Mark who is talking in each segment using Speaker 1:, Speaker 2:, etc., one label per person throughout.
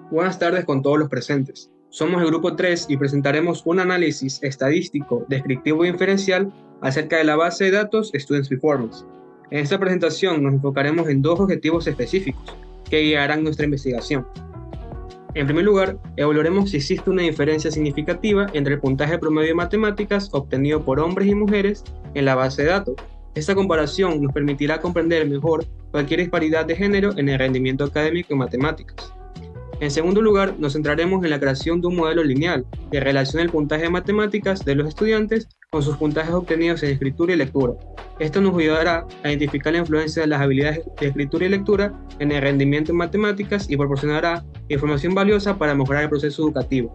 Speaker 1: Buenas tardes con todos los presentes. Somos el grupo 3 y presentaremos un análisis estadístico, descriptivo e inferencial acerca de la base de datos Students Performance. En esta presentación nos enfocaremos en dos objetivos específicos que guiarán nuestra investigación. En primer lugar, evaluaremos si existe una diferencia significativa entre el puntaje promedio de matemáticas obtenido por hombres y mujeres en la base de datos. Esta comparación nos permitirá comprender mejor cualquier disparidad de género en el rendimiento académico en matemáticas. En segundo lugar, nos centraremos en la creación de un modelo lineal que relacione el puntaje de matemáticas de los estudiantes con sus puntajes obtenidos en escritura y lectura. Esto nos ayudará a identificar la influencia de las habilidades de escritura y lectura en el rendimiento en matemáticas y proporcionará información valiosa para mejorar el proceso educativo.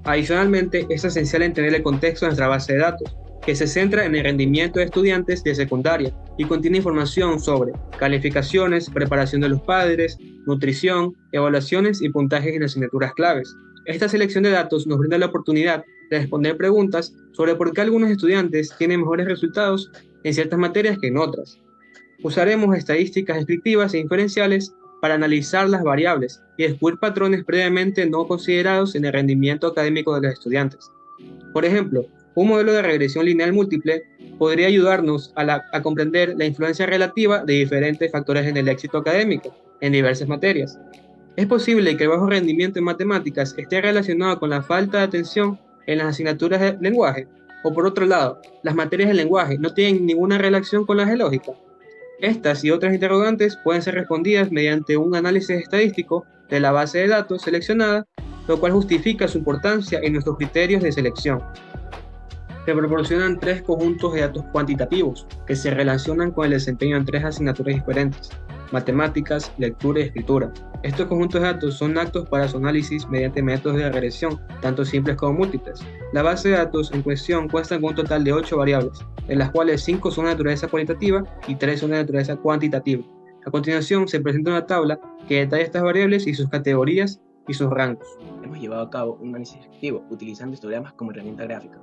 Speaker 1: Adicionalmente, es esencial entender el contexto de nuestra base de datos, que se centra en el rendimiento de estudiantes de secundaria y contiene información sobre calificaciones, preparación de los padres, nutrición, evaluaciones y puntajes en asignaturas claves. Esta selección de datos nos brinda la oportunidad de responder preguntas sobre por qué algunos estudiantes tienen mejores resultados en ciertas materias que en otras. Usaremos estadísticas descriptivas e inferenciales para analizar las variables y descubrir patrones previamente no considerados en el rendimiento académico de los estudiantes. Por ejemplo, un modelo de regresión lineal múltiple podría ayudarnos a comprender la influencia relativa de diferentes factores en el éxito académico en diversas materias. Es posible que el bajo rendimiento en matemáticas esté relacionado con la falta de atención en las asignaturas de lenguaje, o por otro lado, las materias de lenguaje no tienen ninguna relación con las de lógica. Estas y otras interrogantes pueden ser respondidas mediante un análisis estadístico de la base de datos seleccionada, lo cual justifica su importancia en nuestros criterios de selección. Se proporcionan tres conjuntos de datos cuantitativos que se relacionan con el desempeño en tres asignaturas diferentes: matemáticas, lectura y escritura. Estos conjuntos de datos son aptos para su análisis mediante métodos de regresión, tanto simples como múltiples. La base de datos en cuestión cuenta con un total de 8 variables, de las cuales 5 son de naturaleza cualitativa y 3 son de naturaleza cuantitativa. A continuación se presenta una tabla que detalla estas variables y sus categorías y sus rangos.
Speaker 2: Hemos llevado a cabo un análisis descriptivo utilizando histogramas como herramienta gráfica.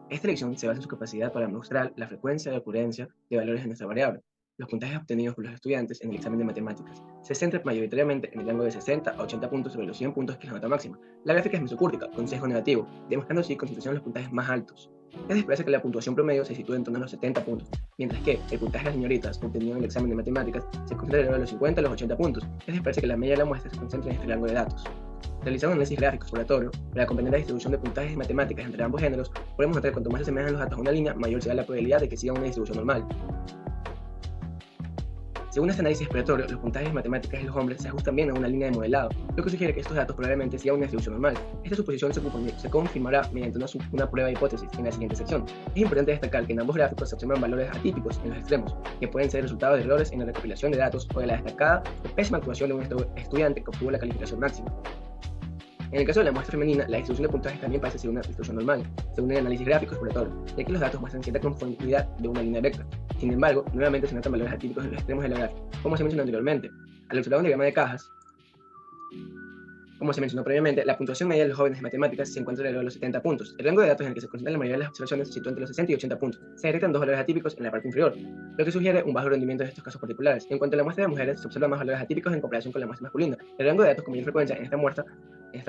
Speaker 2: Esta elección se basa en su capacidad para mostrar la frecuencia de ocurrencia de valores de nuestra variable. Los puntajes obtenidos por los estudiantes en el examen de matemáticas se centran mayoritariamente en el rango de 60 a 80 puntos sobre los 100 puntos que es la nota máxima. La gráfica es mesocúrtica, con sesgo negativo, demostrando así concentración de los puntajes más altos. Es de esperarse que la puntuación promedio se sitúe en torno a los 70 puntos, mientras que el puntaje de las señoritas obtenido en el examen de matemáticas se concentra alrededor de los 50 a los 80 puntos. Es de esperarse que la media de la muestra se concentre en este rango de datos. Realizando un análisis gráfico exploratorio para comprender la distribución de puntajes de matemáticas entre ambos géneros, podemos notar que cuanto más se asemejan los datos a una línea, mayor será la probabilidad de que sigan una distribución normal. Según este análisis exploratorio, los puntajes de matemáticas de los hombres se ajustan bien a una línea de modelado, lo que sugiere que estos datos probablemente sigan una distribución normal. Esta suposición se confirmará mediante una prueba de hipótesis en la siguiente sección. Es importante destacar que en ambos gráficos se observan valores atípicos en los extremos, que pueden ser resultado de errores en la recopilación de datos o de la destacada o pésima actuación de un estudiante que obtuvo la calificación máxima. En el caso de la muestra femenina, la distribución de puntajes también parece ser una distribución normal, según el análisis gráfico exploratorio, ya que los datos muestran cierta conformidad de una línea recta. Sin embargo, nuevamente se notan valores atípicos en los extremos de la gráfica, como se mencionó anteriormente. Al observar un diagrama de cajas, como se mencionó previamente, la puntuación media de los jóvenes de matemáticas se encuentra alrededor de los 70 puntos. El rango de datos en el que se concentran la mayoría de las observaciones se sitúa entre los 60 y 80 puntos. Se detectan dos valores atípicos en la parte inferior, lo que sugiere un bajo rendimiento en estos casos particulares. En cuanto a la muestra de mujeres, se observan más valores atípicos en comparación con la muestra masculina. El rango de datos con mayor frecuencia en esta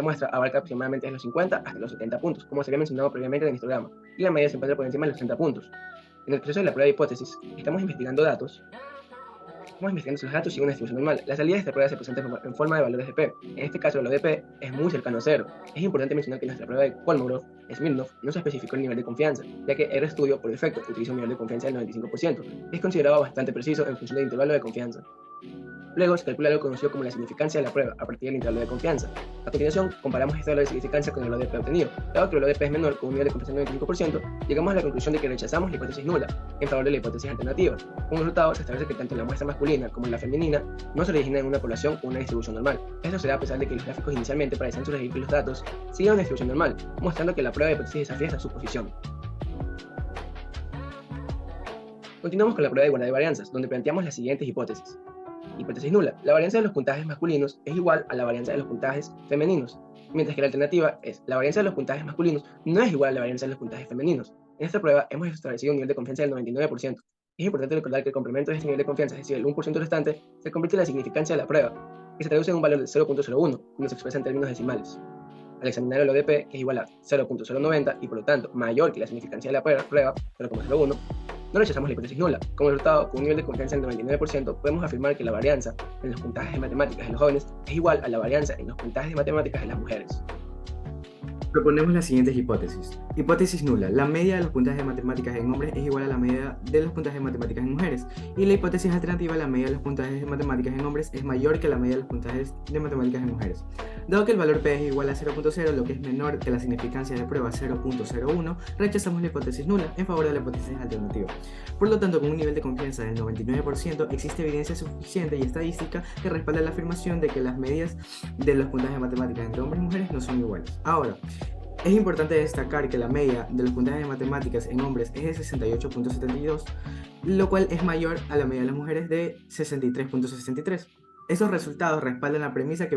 Speaker 2: muestra abarca aproximadamente de los 50 hasta los 70 puntos, como se había mencionado previamente en el histograma, y la media se encuentra por encima de los 60 puntos. En el proceso de la prueba de hipótesis, estamos investigando si los datos siguen una distribución normal. La salida de esta prueba se presenta en forma de valores de P. En este caso, el valor de P es muy cercano a cero. Es importante mencionar que en nuestra prueba de Kolmogorov-Smirnov no se especificó el nivel de confianza, ya que el estudio, por defecto, utiliza un nivel de confianza del 95%. Es considerado bastante preciso en función del intervalo de confianza. Luego se calcula lo conocido como la significancia de la prueba a partir del intervalo de confianza. A continuación, comparamos este valor de significancia con el valor de P obtenido. Dado que el valor de P es menor con un nivel de confianza del 95%, llegamos a la conclusión de que rechazamos la hipótesis nula en favor de la hipótesis alternativa. Como resultado, se establece que tanto la muestra masculina como la femenina no se origina en una población con una distribución normal. Esto se da a pesar de que los gráficos inicialmente parecían sugerir que los datos siguen una distribución normal, mostrando que la prueba de hipótesis desafía esta suposición. Continuamos con la prueba de igualdad de varianzas, donde planteamos las siguientes hipótesis. Hipótesis nula. La varianza de los puntajes masculinos es igual a la varianza de los puntajes femeninos, mientras que la alternativa es la varianza de los puntajes masculinos no es igual a la varianza de los puntajes femeninos. En esta prueba hemos establecido un nivel de confianza del 99%. Es importante recordar que el complemento de este nivel de confianza, es decir, el 1% restante, se convierte en la significancia de la prueba, que se traduce en un valor de 0.01 cuando se expresa en términos decimales. Al examinar el ODP, que es igual a 0.090 y por lo tanto mayor que la significancia de la prueba, 0.01, no rechazamos la hipótesis nula. Como resultado, con un nivel de confianza del 99%, podemos afirmar que la varianza en los puntajes de matemáticas de los jóvenes es igual a la varianza en los puntajes de matemáticas de las mujeres.
Speaker 3: Proponemos las siguientes hipótesis. Hipótesis nula. La media de los puntajes de matemáticas en hombres es igual a la media de los puntajes de matemáticas en mujeres. Y la hipótesis alternativa, la media de los puntajes de matemáticas en hombres es mayor que la media de los puntajes de matemáticas en mujeres. Dado que el valor P es igual a 0.0, lo que es menor que la significancia de prueba 0.01, rechazamos la hipótesis nula en favor de la hipótesis alternativa. Por lo tanto, con un nivel de confianza del 99%, existe evidencia suficiente y estadística que respalda la afirmación de que las medias de los puntajes de matemáticas entre hombres y mujeres no son iguales. Ahora, es importante destacar que la media de los puntajes de matemáticas en hombres es de 68.72, lo cual es mayor a la media de las mujeres de 63.63. Esos resultados respaldan la premisa que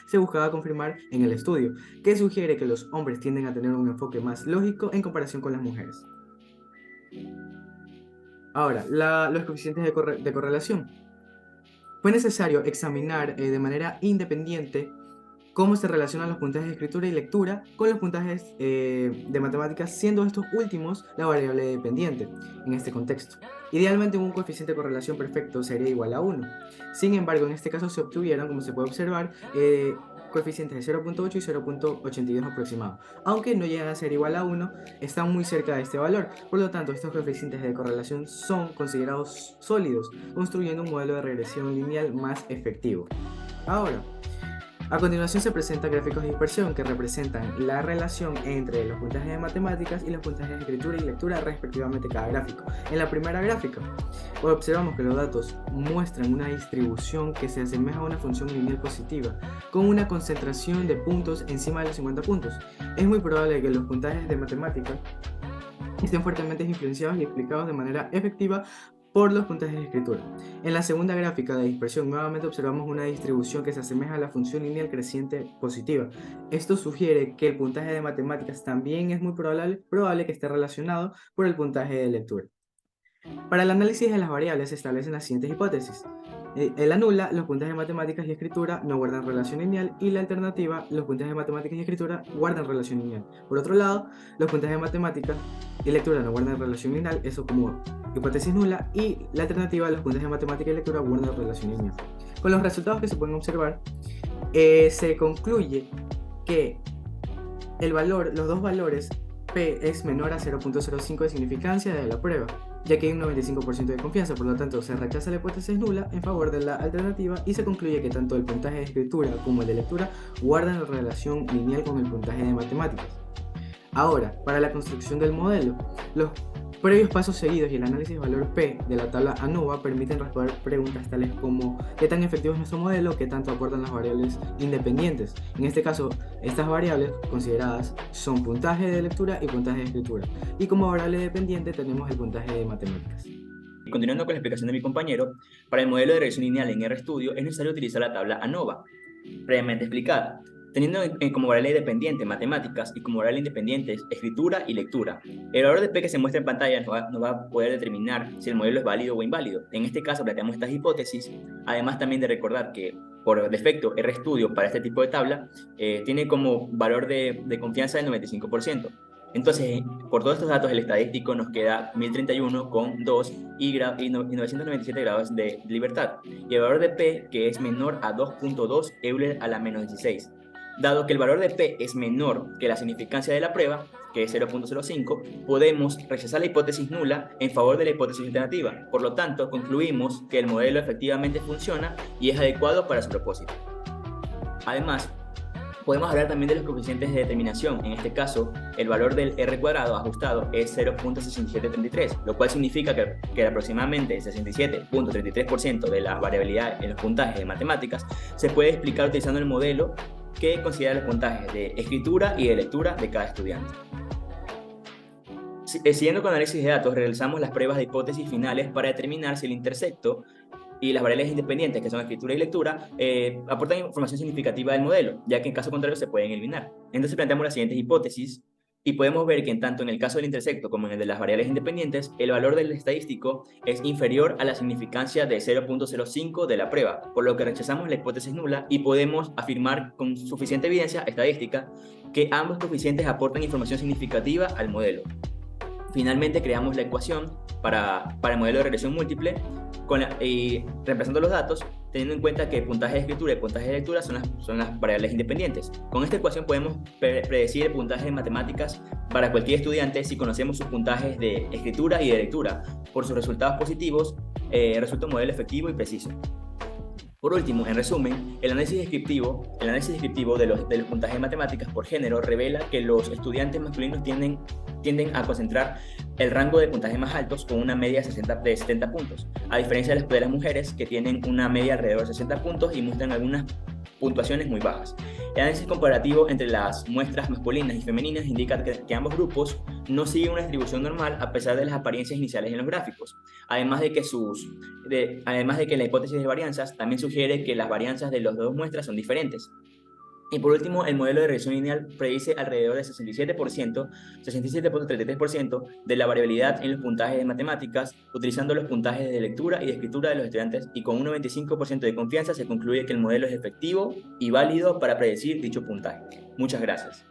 Speaker 3: se buscaba confirmar en el estudio, que sugiere que los hombres tienden a tener un enfoque más lógico en comparación con las mujeres. Ahora, los coeficientes de correlación. Fue necesario examinar de manera independiente cómo se relacionan los puntajes de escritura y lectura con los puntajes de matemáticas, siendo estos últimos la variable dependiente en este contexto. Idealmente un coeficiente de correlación perfecto sería igual a 1. Sin embargo, en este caso se obtuvieron, como se puede observar, coeficientes de 0.8 y 0.82 aproximados. Aunque no llegan a ser igual a 1, están muy cerca de este valor. Por lo tanto, estos coeficientes de correlación son considerados sólidos, construyendo un modelo de regresión lineal más efectivo. Ahora, a continuación se presentan gráficos de dispersión que representan la relación entre los puntajes de matemáticas y los puntajes de escritura y lectura respectivamente cada gráfico. En la primera gráfica observamos que los datos muestran una distribución que se asemeja a una función lineal positiva con una concentración de puntos encima de los 50 puntos. Es muy probable que los puntajes de matemáticas estén fuertemente influenciados y explicados de manera efectiva por los puntajes de escritura. En la segunda gráfica de dispersión nuevamente observamos una distribución que se asemeja a la función lineal creciente positiva. Esto sugiere que el puntaje de matemáticas también es muy probable que esté relacionado por el puntaje de lectura. Para el análisis de las variables se establecen las siguientes hipótesis. En la nula, los puntajes de matemáticas y escritura no guardan relación lineal, y la alternativa, los puntajes de matemáticas y escritura guardan relación lineal. Por otro lado, los puntajes de matemáticas y lectura no guardan relación lineal, eso como hipótesis nula, y la alternativa, los puntajes de matemáticas y lectura guardan relación lineal. Con los resultados que se pueden observar, se concluye que los dos valores P es menor a 0.05 de significancia de la prueba, ya que hay un 95% de confianza. Por lo tanto, se rechaza la hipótesis nula en favor de la alternativa y se concluye que tanto el puntaje de escritura como el de lectura guardan la relación lineal con el puntaje de matemáticas. Ahora, para la construcción del modelo, los previos pasos seguidos y el análisis de valor P de la tabla ANOVA permiten responder preguntas tales como ¿qué tan efectivo es nuestro modelo? ¿Qué tanto aportan las variables independientes? En este caso, estas variables consideradas son puntaje de lectura y puntaje de escritura. Y como variable dependiente tenemos el puntaje de matemáticas.
Speaker 4: Continuando con la explicación de mi compañero, para el modelo de regresión lineal en RStudio es necesario utilizar la tabla ANOVA, previamente explicada, teniendo como variable dependiente matemáticas y como variable independientes escritura y lectura. El valor de P que se muestra en pantalla nos va a poder determinar si el modelo es válido o inválido. En este caso planteamos estas hipótesis, además también de recordar que por defecto RStudio para este tipo de tabla tiene como valor de confianza del 95%. Entonces, por todos estos datos, el estadístico nos queda 1031 con 2 y 997 grados de libertad. Y el valor de P, que es menor a 2.2 Euler a la menos 16. Dado que el valor de P es menor que la significancia de la prueba, que es 0.05, podemos rechazar la hipótesis nula en favor de la hipótesis alternativa. Por lo tanto, concluimos que el modelo efectivamente funciona y es adecuado para su propósito. Además, podemos hablar también de los coeficientes de determinación. En este caso, el valor del R cuadrado ajustado es 0.6733, lo cual significa que aproximadamente el 67.33% de la variabilidad en los puntajes de matemáticas se puede explicar utilizando el modelo que considera los puntajes de escritura y de lectura de cada estudiante. Siguiendo con análisis de datos, realizamos las pruebas de hipótesis finales para determinar si el intersecto y las variables independientes, que son escritura y lectura, aportan información significativa del modelo, ya que en caso contrario se pueden eliminar. Entonces planteamos las siguientes hipótesis Y podemos ver que tanto en el caso del intersecto como en el de las variables independientes, el valor del estadístico es inferior a la significancia de 0.05 de la prueba, por lo que rechazamos la hipótesis nula y podemos afirmar con suficiente evidencia estadística que ambos coeficientes aportan información significativa al modelo. Finalmente creamos la ecuación para el modelo de regresión múltiple reemplazando los datos, teniendo en cuenta que puntaje de escritura y puntaje de lectura son las variables independientes. Con esta ecuación podemos predecir el puntaje de matemáticas para cualquier estudiante si conocemos sus puntajes de escritura y de lectura. Por sus resultados positivos, resulta un modelo efectivo y preciso. Por último, en resumen, el análisis descriptivo de los puntajes de matemáticas por género revela que los estudiantes masculinos tienden a concentrar el rango de puntajes más altos con una media de 70 puntos, a diferencia de las mujeres que tienen una media alrededor de 60 puntos y muestran algunas puntuaciones muy bajas. El análisis comparativo entre las muestras masculinas y femeninas indica que ambos grupos no siguen una distribución normal a pesar de las apariencias iniciales en los gráficos, además de que la hipótesis de varianzas también sugiere que las varianzas de las dos muestras son diferentes. Y por último, el modelo de regresión lineal predice alrededor del 67.33% de la variabilidad en los puntajes de matemáticas, utilizando los puntajes de lectura y de escritura de los estudiantes, y con un 95% de confianza se concluye que el modelo es efectivo y válido para predecir dicho puntaje. Muchas gracias.